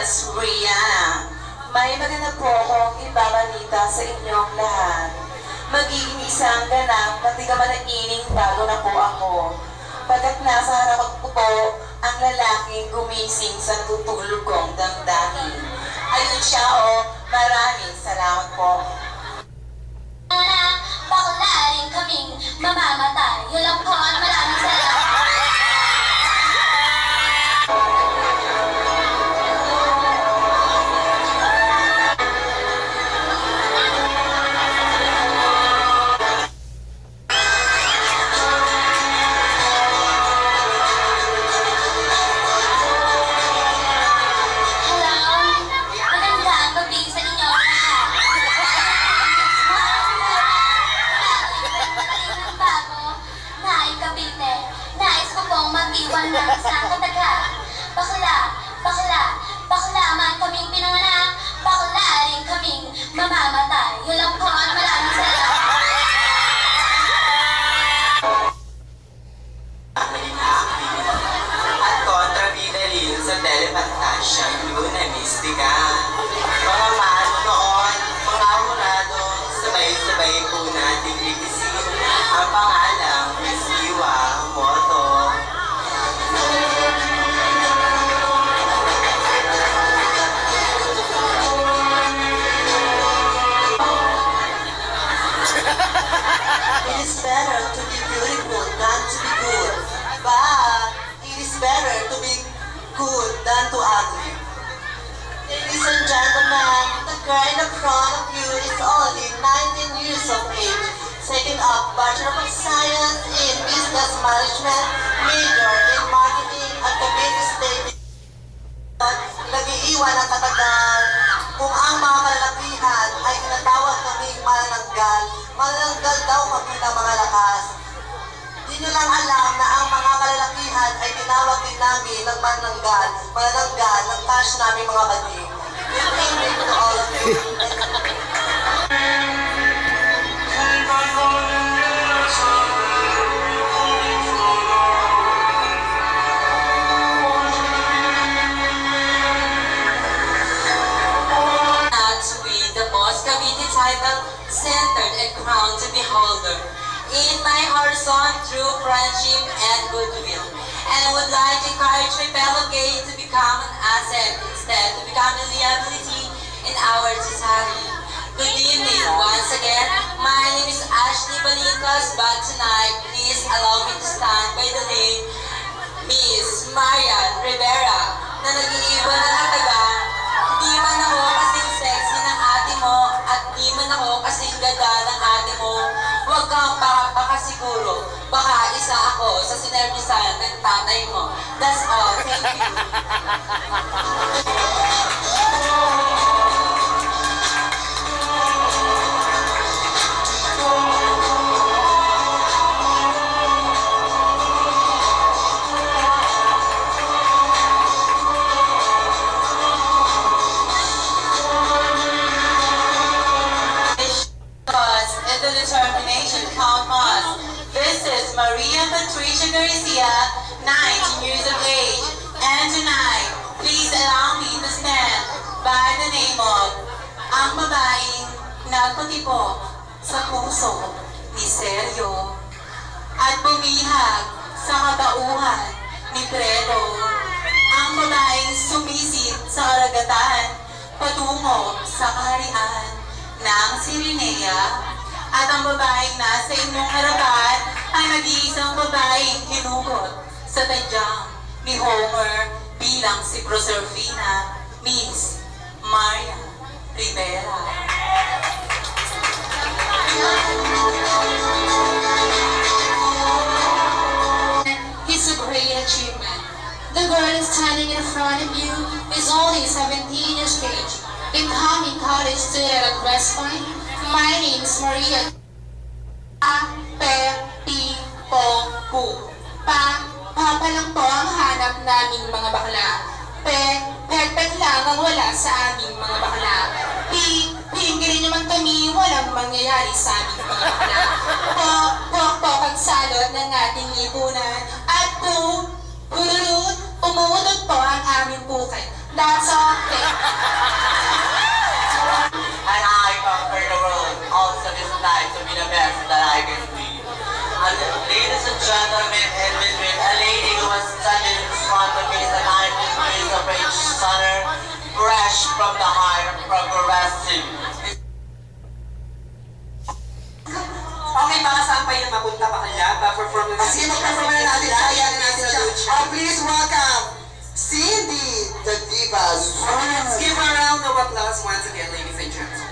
Miss Brianna, may maganda po akong ibabalita sa inyong lahat. Magiging isang ganap na tigamala'ining bago na po ako. Pagkat nasa harap ko po ang lalaking gumising sa natutulog kong damdamin. Ayun siya maraming salamat po. Bakla rin kaming mamamatay. Yun lang po at maraming salamat. Mag-iwan ng isang kataga. Bakla man kaming pinanganak. Bakla rin kaming mamamatay. Yun lang po at maraming salamat. At kontrabida rin sa telepantasya yun na mistika. Mga mahal noon, mga murado, sabay-sabay po nating ikisin ang pangalang Miss Iwa Moto. It is better to be beautiful than to be good, but it is better to be good than to ugly. Ladies and gentlemen, the girl in the front of you is only 19 years of age, taking up Bachelor of Science in Business Management, major in Marketing at Cavite State. Nag-iiwan ang katagal kung ang mga kalalakihan ay tinatawag kaming manananggal. Manananggal daw kami ng mga lakas. Di nyo lang alam na ang mga kalalakihan ay tinawag din namin ng manananggal ng cash namin mga bading. Good evening to all of you. Cavite title, centered and crowned to beholder. In my horizon, true friendship and goodwill. And I would like to encourage my fellow gay to become an asset instead to become a liability in our society. Good evening once again. My name is Ashley Balincos, but tonight, please allow me to stand by the name Miss Marian Rivera, na nag-iiwan ng kataga. Di man ako kasing sexy ng ate mo at di man ako kasing ganda ng ate mo. Huwag kang pakakasiguro. Baka isa ako sa sinervisan ng tatay mo. That's all. Thank you. The determination count us. This is Maria Patricia Garcia, 19 years of age. And tonight, please allow me to stand by the name of ang babaeng nagpatibok sa puso ni Sergio at bumihag sa katauhan ni Fredo. Ang babaeng sumisid sa karagatan patungo sa kaharian ng Sirenea. At ang babaeng nasa inyong harapan ay nag-iisang babaeng hinugot sa tadyang ni Homer bilang si Proserpina, Miss Maria Rivera. It's a great achievement. The girl standing in front of you is only 17 years of age, incoming college student at West Point. My name is Maria. Pa lang po ang hanap naming mga bakla. Pek lang ang wala sa aming mga bakla. Hinggirin naman kami, walang mangyayari sa aming mga bakla. Pok ang salot ng ating lipunan. At umuudot po ang aming bukay. That's all. to be the best that I can be. And ladies and gentlemen, in between, a lady who was standing in front of me is a 19 years of age stunner, fresh from the high progressive. Okay, baka saan pa yun mapunta pa kanya? Pa-perform na Sige, mag-perform na natin siya. Ayan na natin siya. Oh, please welcome Cindy, the Divas. Let's give her a round of applause once again, ladies and gentlemen.